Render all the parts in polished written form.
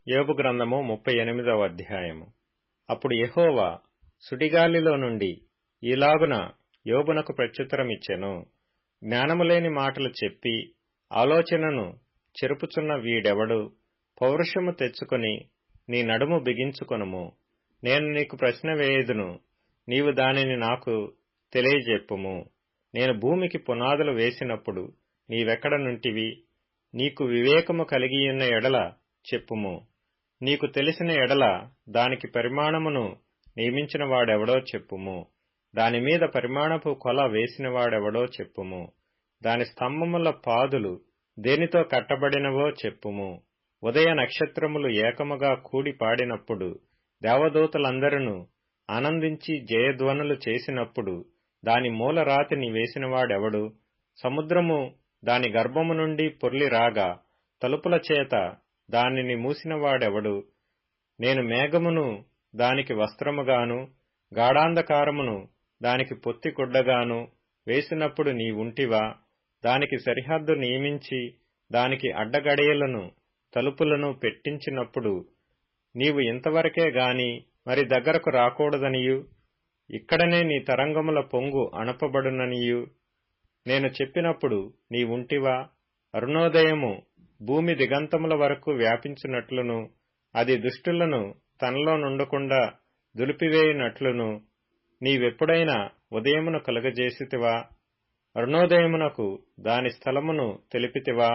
యోబు గ్రంథము 38వ అధ్యాయము. అప్పుడు యెహోవా సుడిగాలిలో నుండి ఈలాగున యోబునకు ప్రత్యుత్తరమిచ్చెను. జ్ఞానములేని మాటలు చెప్పి ఆలోచనను చెరుపుచున్న వీడెవడు? పౌరుషము తెచ్చుకొని నీ నడుము బిగించుకొనుము. నేను నీకు ప్రశ్న వేయుదును, నీవు దానిని నాకు తెలియజెప్పుము. నేను భూమికి పునాదులు వేసినప్పుడు నీవెక్కడ నుంటివి? నీకు వివేకము కలిగియున్న ఎడల చెప్పుము. నీకు తెలిసిన ఎడల దానికి పరిమాణమును నియమించిన వాడెవడో చెప్పుము. దానిమీద పరిమాణపు కొల వేసినవాడెవడో చెప్పుము. దాని స్తంభముల పాదులు దేనితో కట్టబడినవో చెప్పుము. ఉదయ నక్షత్రములు ఏకముగా కూడి పాడినప్పుడు, దేవదూతలందరూ ఆనందించి జయధ్వనులు చేసినప్పుడు దాని మూలరాతిని వేసినవాడెవడు? సముద్రము దాని గర్భము నుండి పొర్లి రాగా తలుపుల చేత దానిని మూసినవాడెవడు? నేను మేఘమును దానికి వస్త్రముగాను గాఢాంధకారమును దానికి పొత్తిగుడ్డగాను వేసినప్పుడు నీవుంటివా? దానికి సరిహద్దు నియమించి దానికి అడ్డగడియలను తలుపులను పెట్టించినప్పుడు నీవు ఇంతవరకే గాని మరి దగ్గరకు రాకూడదనియు, ఇక్కడనే నీ తరంగముల పొంగు అణపబడుననియు నేను చెప్పినప్పుడు నీవుంటివా? అరుణోదయము భూమి దిగంతముల వరకు వ్యాపించినట్లును, అది దుష్టులను తనలో నుండకుండా దులిపివేయునట్లును నీవెప్పుడైనా ఉదయమును కలుగజేసితివా? అరుణోదయమునకు దాని స్థలమును తెలిపితివా?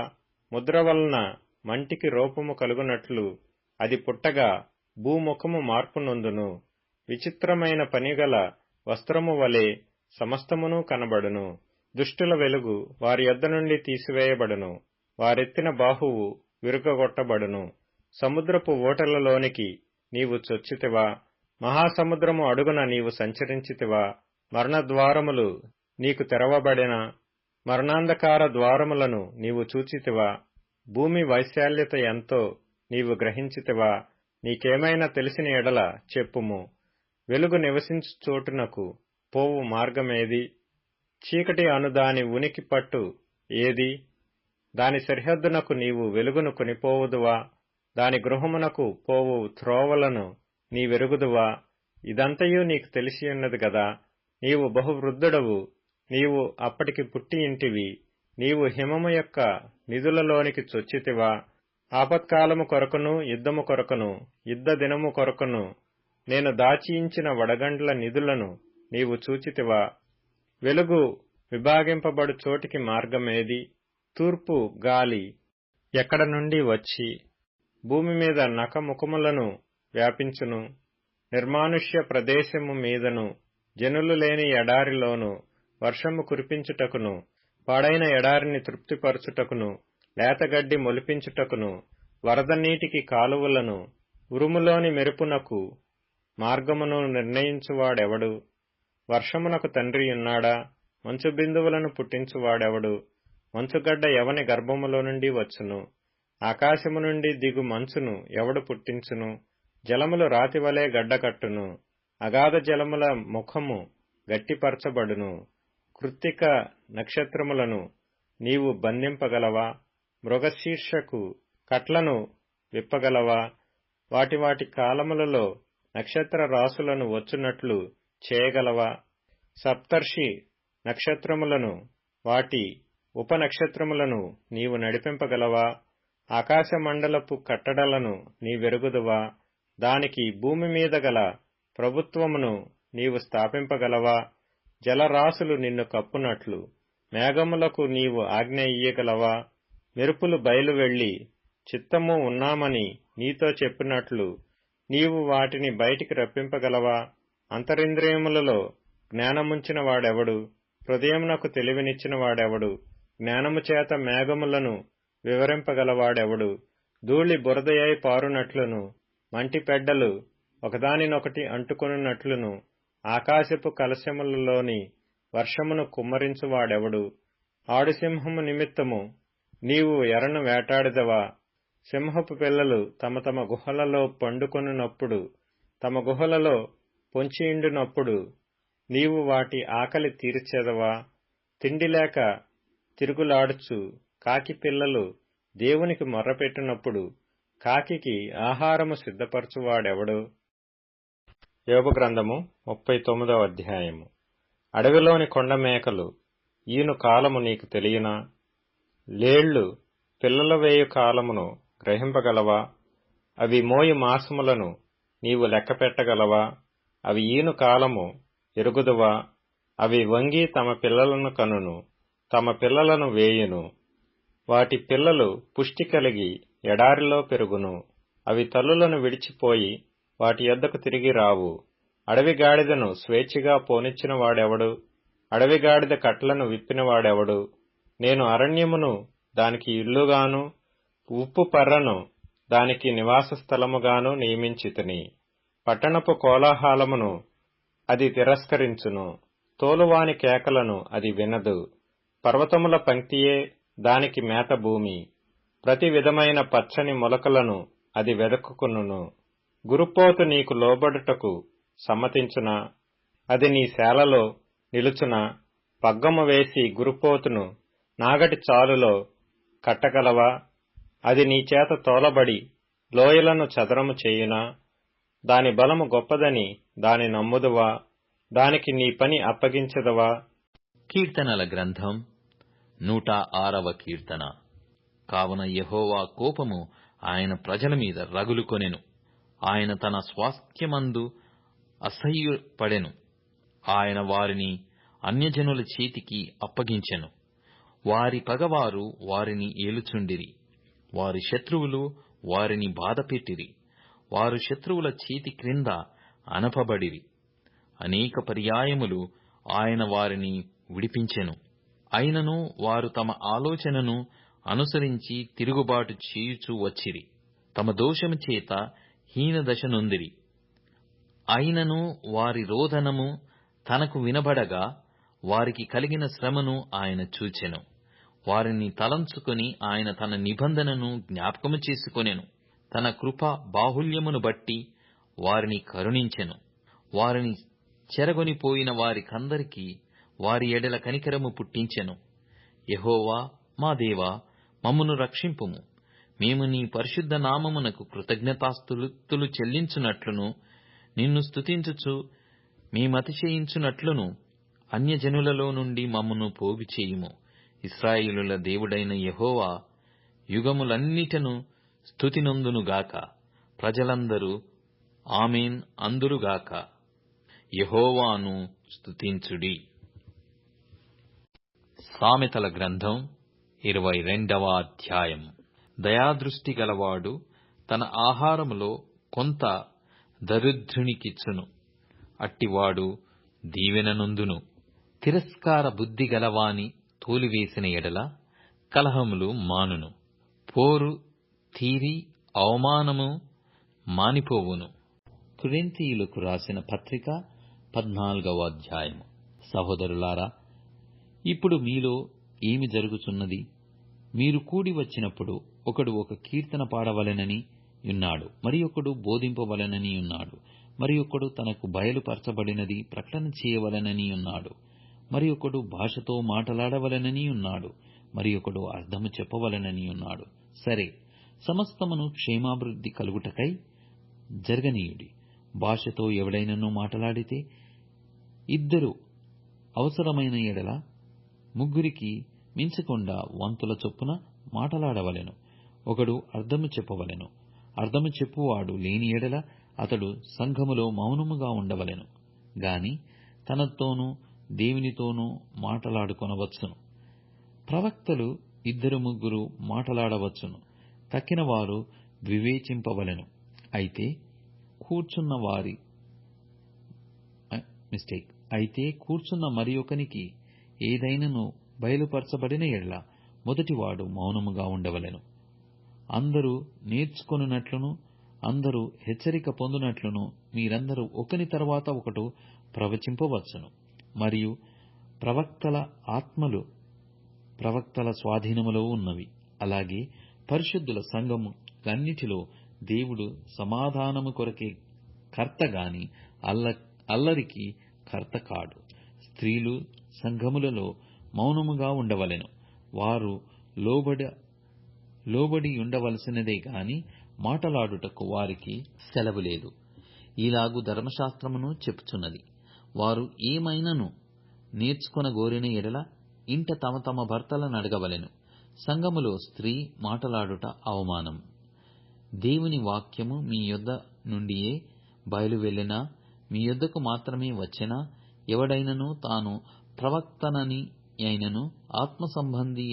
ముద్ర వలన మంటికి రూపము కలుగునట్లు అది పుట్టగా భూముఖము మార్పు నొందును. విచిత్రమైన పనిగల వస్త్రము వలె సమస్తమును కనబడును. దుష్టుల వెలుగు వారి యొద్ద నుండి తీసివేయబడును. వారెత్తిన బాహువు విరుగగొట్టబడును. సముద్రపు ఓటలలోనికి నీవు చొచ్చితివా? మహాసముద్రము అడుగున నీవు సంచరించితివా? మరణద్వారములు నీకు తెరవబడిన మరణాంధకార ద్వారములను నీవు చూచితివా? భూమి వైశాల్యత ఎంతో నీవు గ్రహించితివా? నీకేమైనా తెలిసిన ఎడల చెప్పుము. వెలుగు నివసించు చోటునకు పోవు మార్గమేది? చీకటి అను దాని ఉనికి పట్టు ఏది? దాని సరిహద్దునకు నీవు వెలుగును కొనిపోవుదువా? దాని గృహమునకు పోవు త్రోవలను నీవెరుగుదువా? ఇదంతయు నీకు తెలిసియున్నది గదా. నీవు బహువృద్ధుడవు. నీవు అప్పటికి పుట్టియింటివి. నీవు హిమము యొక్క నిధులలోనికి చొచ్చితివా? ఆపత్కాలము కొరకును యుద్ధము కొరకును యుద్ధ దినము కొరకును నేను దాచియించిన వడగండ్ల నిధులను నీవు చూచితివా? వెలుగు విభాగింపబడు చోటికి మార్గమేది? తూర్పు గాలి ఎక్కడ నుండి వచ్చి భూమి మీద నఖముఖములను వ్యాపించును? నిర్మానుష్య ప్రదేశము మీదను జనులు లేని ఎడారిలోను వర్షము కురిపించుటకును, పాడైన ఎడారిని తృప్తిపరచుటకును, లేతగడ్డి మొలిపించుటకును, వరద నీటికి కాలువలను, ఉరుములోని మెరుపునకు మార్గమును నిర్ణయించువాడెవడు? వర్షమునకు తండ్రియున్నాడా? మంచు బిందువులను పుట్టించువాడెవడు? మంచుగడ్డ ఎవని గర్భములో నుండి వచ్చును? ఆకాశము నుండి దిగు మంచును ఎవడు పుట్టించును? జలములు రాతివలే గడ్డకట్టును. అగాధ జలముల ముఖము గట్టిపరచబడును. కృత్తిక నక్షత్రములను నీవు బంధింపగలవా? మృగశీర్షకు కట్లను విప్పగలవా? వాటి వాటి కాలములలో నక్షత్ర రాసులను వచ్చునట్లు చేయగలవా? సప్తర్షి నక్షత్రములను వాటి ఉపనక్షత్రములను నీవు నడిపింపగలవా? ఆకాశమండలపు కట్టడలను నీవెరుగుదువా? దానికి భూమి మీద గల ప్రభుత్వమును నీవు స్థాపింపగలవా? జలరాశులు నిన్ను కప్పునట్లు మేఘములకు నీవు ఆజ్ఞ ఇయ్యగలవా? మెరుపులు బయలు వెళ్లి చిత్తము ఉన్నామని నీతో చెప్పినట్లు నీవు వాటిని బయటికి రప్పింపగలవా? అంతరింద్రియములలో జ్ఞానముంచిన వాడెవడు? హృదయమునకు తెలివినిచ్చిన వాడెవడు? జ్ఞానము చేత మేఘములను వివరింపగలవాడెవడు? ధూళి బురదయై పారునట్లును, మంటి పెడ్డలు ఒకదానినొకటి అంటుకొనున్నట్లును ఆకాశపు కలశములలోని వర్షమును కుమ్మరించువాడెవడు? ఆడుసింహము నిమిత్తము నీవు ఎరను వేటాడిదవా? సింహపు పిల్లలు తమ తమ గుహలలో పండుకొనున్నప్పుడు, తమ గుహలలో పొంచియుండునప్పుడు నీవు వాటి ఆకలి తీర్చెదవా? తిండిలేక తిరుగులాడుచు కాకి పిల్లలు దేవునికి మొర్రపెట్టినప్పుడు కాకికి ఆహారము సిద్ధపరచువాడెవడు? యోబు గ్రంథము 39వ అధ్యాయము. అడవిలోని కొండ మేకలు ఈను కాలము నీకు తెలియనా? లేళ్లు పిల్లల వేయు కాలమును గ్రహింపగలవా? అవి మోయు మాసములను నీవు లెక్కపెట్టగలవా? అవి ఈను కాలము ఎరుగుదువా? అవి వంగి తమ పిల్లలను కనును, తమ పిల్లలను వేయును. వాటి పిల్లలు పుష్టి కలిగి ఎడారిలో పెరుగును. అవి తల్లులను విడిచిపోయి వాటి యొద్దకు తిరిగి రావు. అడవి గాడిదను స్వేచ్ఛగా పోనిచ్చిన వాడెవడు? అడవి గాడిద కట్లను విప్పినవాడెవడు? నేను అరణ్యమును దానికి ఇల్లుగాను, ఉప్పు పర్రను దానికి నివాస స్థలముగాను నియమించితిని. పట్టణపు కోలాహలమును అది తిరస్కరించును, తోలువాని కేకలను అది వినదు. పర్వతముల పంక్తియే దానికి మేత భూమి. ప్రతి విధమైన పచ్చని మొలకలను అది వెదకుకొనును. గురుపోతు నీకు లోబడుటకు సమ్మతించునా? అది నీ శాలలో నిలుచునా? పగ్గము వేసి గురుపోతును నాగటి చాలులో కట్టగలవా? అది నీ చేత తోలబడి లోయలను చదరము చేయునా? దాని బలము గొప్పదని దాని నమ్ముదువా? దానికి నీ పని అప్పగించదవా? కీర్తనల గ్రంథం 106వ కీర్తన. కావున యెహోవా కోపము ఆయన ప్రజల మీద రగులుకొనెను. ఆయన తన స్వాస్థ్యమందు అసహ్యపడెను. ఆయన వారిని అన్యజనుల చేతికి అప్పగించెను. వారి పగవారు వారిని ఏలుచుండిరి. వారి శత్రువులు వారిని బాధపెట్టిరి. వారు శత్రువుల చేతి క్రింద అనపబడిరి. అనేక పర్యాయములు ఆయన వారిని విడిపించెను. అయినను వారు తమ ఆలోచనను అనుసరించి తిరుగుబాటు చేయుచూ వచ్చిరి. తమ దోషము చేత హీనదశ నొందిరి. అయినను వారి రోదనము తనకు వినబడగా వారికి కలిగిన శ్రమను ఆయన చూచెను. వారిని తలంచుకొని ఆయన తన నిబంధనను జ్ఞాపకము చేసుకొనెను. తన కృప బాహుల్యమును బట్టి వారిని కరుణించెను. వారిని చెరగొనిపోయిన వారికందరికీ వారి ఎడల కనికరము పుట్టించెను. యెహోవా మా దేవా, మమ్మును రక్షింపుము. మేము నీ పరిశుద్ధ నామమునకు కృతజ్ఞతాస్తుతులు చెల్లించునట్లును, నిన్ను స్తుతించుచు మేమతిశయించునట్లును అన్యజనులలో నుండి మమ్మును పోగు చేయుము. ఇశ్రాయేలుల దేవుడైన యెహోవా యుగములన్నిటను స్తుతినొందునుగాక. ప్రజలందరూ ఆమేన్ అందురుగాక. యెహోవాను స్తుతించుడి. సామెతల గ్రంథం 22వ అధ్యాయం. దయాదృష్టి గలవాడు తన ఆహారములో కొంత దరిద్రునికిచ్చును, అట్టివాడు దీవెననొందును. తిరస్కార బుద్ధి గలవాని తోలివేసిన ఎడల కలహములు మానును. పోరు తీరి అవమానము మానిపోవును. కొరింథీయులకు రాసిన పత్రిక 14వ అధ్యాయము. సహోదరులారా, ఇప్పుడు మీలో ఏమి జరుగుచున్నది? మీరు కూడి వచ్చినప్పుడు ఒకడు ఒక కీర్తన పాడవలెనని యున్నాడు, మరి ఒకడు బోధింపవలెనని యున్నాడు, మరి ఒకడు తనకు బయలుపరచబడినది ప్రకటన చేయవలెనని యున్నాడు, మరి ఒకడు భాషతో మాటలాడవలెనని యున్నాడు, మరి ఒకడు అర్థము చెప్పవలెనని యున్నాడు. సరే, సమస్తమును క్షేమాభివృద్ధి కలుగుటకై జరగనీయుడి. భాషతో ఎవడైనను మాటలాడితే ఇద్దరు అవసరమైన ఎడల ముగ్గురికి మించకుండా వంతుల చొప్పున మాటలాడవలెను. ఒకడు అర్థము చెప్పవలెను. అర్థము చెప్పువాడు లేని ఎడల అతడు సంఘములో మౌనముగా ఉండవలెను గాని తనతోనూ దేవునితోనూ మాటలాడుకొనవచ్చును. ప్రవక్తలు ఇద్దరు ముగ్గురు మాటలాడవచ్చును. తక్కిన వారు వివేచింపవలెను. అయితే కూర్చున్న మరి ఒకనికి ఏదైనను బయలుపరచబడిన ఎడల మొదటివాడు మౌనముగా ఉండవలెను. అందరూ నేర్చుకొనున్నట్లును అందరూ హెచ్చరిక పొందునట్లును మీరందరూ ఒకని తర్వాత ఒకడు ప్రవచింపవచ్చును. మరియు ప్రవక్తల ఆత్మలు ప్రవక్తల స్వాధీనములో ఉన్నవి. అలాగే పరిశుద్ధుల సంఘములన్నిటిలో దేవుడు సమాధానము కొరకే కర్త గాని అల్లరికి కర్త కాడు. స్త్రీలు సంఘములలో మౌనముగా ఉండవలెను. వారు లోబడి ఉండవలసినదే గాని మాటలాడుటకు వారికి సెలవు లేదు. ఇలాగు ధర్మశాస్త్రమును చెప్పుచున్నది, వారు ఏమైనను నేర్చుకొనగోరిన ఎడల ఇంట తమ తమ భర్తలను అడగవలెను. సంఘములో స్త్రీ మాటలాడుట అవమానం. దేవుని వాక్యము మీ యొద్ద నుండియే బయలువెళ్ళినా మీ యొద్దకు మాత్రమే వచ్చెనా? ఎవడైనను తాను ప్రవక్తనని అయినను ఆత్మ సంబంధి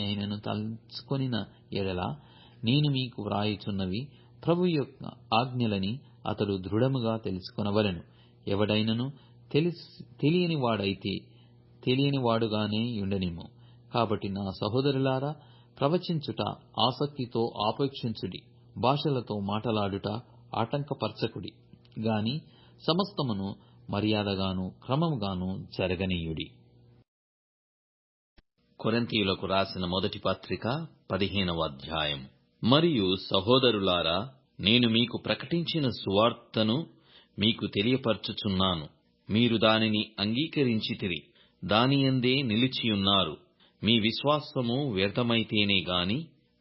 అయినను తలుచుకొనిన ఎడల నేను మీకు వ్రాయుచున్నవి ప్రభు యొక్క ఆజ్ఞలని అతడు దృఢముగా తెలుసుకొనవలెను. ఎవడైనను తెలియని వాడైతే తెలియని వాడుగానే యుండనిమ్ము. కాబట్టి నా సహోదరులారా, ప్రవచించుట ఆసక్తితో ఆపేక్షించుడి, భాషలతో మాటలాడుట ఆటంకపరచకుడి గాని సమస్తమును మర్యాదగాను క్రమముగాను జరగనీయుడి. కొరింథీయులకు రాసిన మొదటి పత్రిక 15వ అధ్యాయం. మరియు సహోదరులారా, నేను మీకు ప్రకటించిన సువార్తను మీకు తెలియపరచుచున్నాను. మీరు దానిని అంగీకరించితిరి, దానియందే నిలిచియున్నారు. మీ విశ్వాసము వ్యర్థమైతేనే గాని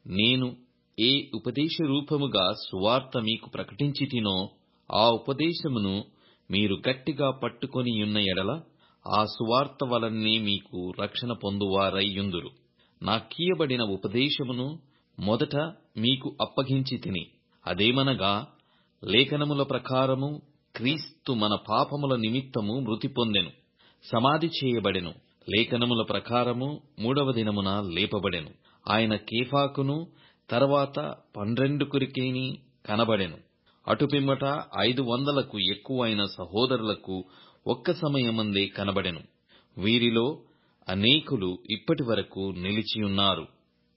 నేను ఏ ఉపదేశ రూపముగా సువార్త మీకు ప్రకటించితినో ఆ ఉపదేశమును మీరు గట్టిగా పట్టుకొనియున్న ఎడల ఆ సువార్త వలనే మీకు రక్షణ పొందువారయ్యుందురు. నాకీయబడిన ఉపదేశమును మొదట మీకు అప్పగించి తిని, అదేమనగా లేఖనముల ప్రకారము క్రీస్తు మన పాపముల నిమిత్తము మృతి పొందెను, సమాధి చేయబడెను, లేఖనముల ప్రకారము 3వ దినమున లేపబడెను. ఆయన కేఫాకును తర్వాత 12 కనబడెను. అటుపిమ్మట 500కు ఎక్కువైన సహోదరులకు ఒక్క సమయమందే కనబడెను. వీరిలో అనేకులు ఇప్పటి వరకు నిలిచియున్నారు.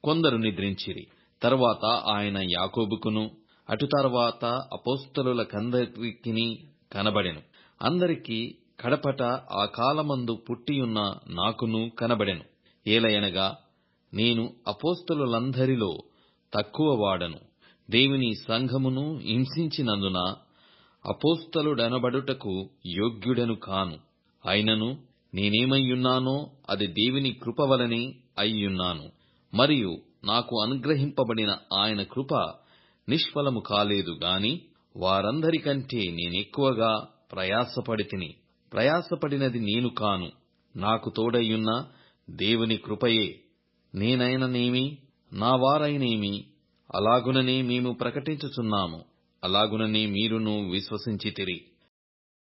కొందరు నిద్రించిరి. తర్వాత ఆయన యాకోబుకును అటు తర్వాత అపోస్తలులకందరికిని కనబడెను. అందరికీ కడపట ఆ కాలమందు పుట్టియున్న నాకును కనబడెను. ఏలయనగా నేను అపోస్తలులందరిలో తక్కువ వాడను, దేవుని సంఘమును హింసించినందున అపోస్తలుడనబడుటకు యోగ్యుడను కాను. అయినను నేనేమయ్యున్నానో అది దేవుని కృప వలనే అయ్యున్నాను. మరియు నాకు అనుగ్రహింపబడిన ఆయన కృప నిష్ఫలము కాలేదు గాని వారందరికంటే నేనెక్కువగా ప్రయాసపడితిని. ప్రయాసపడినది నేను కాను, నాకు తోడయ్యున్న దేవుని కృపయే. నేనైననేమి నా వారైనేమి అలాగుననే మేము ప్రకటించుచున్నాము, అలాగుననే మీరును విశ్వసించితిరి.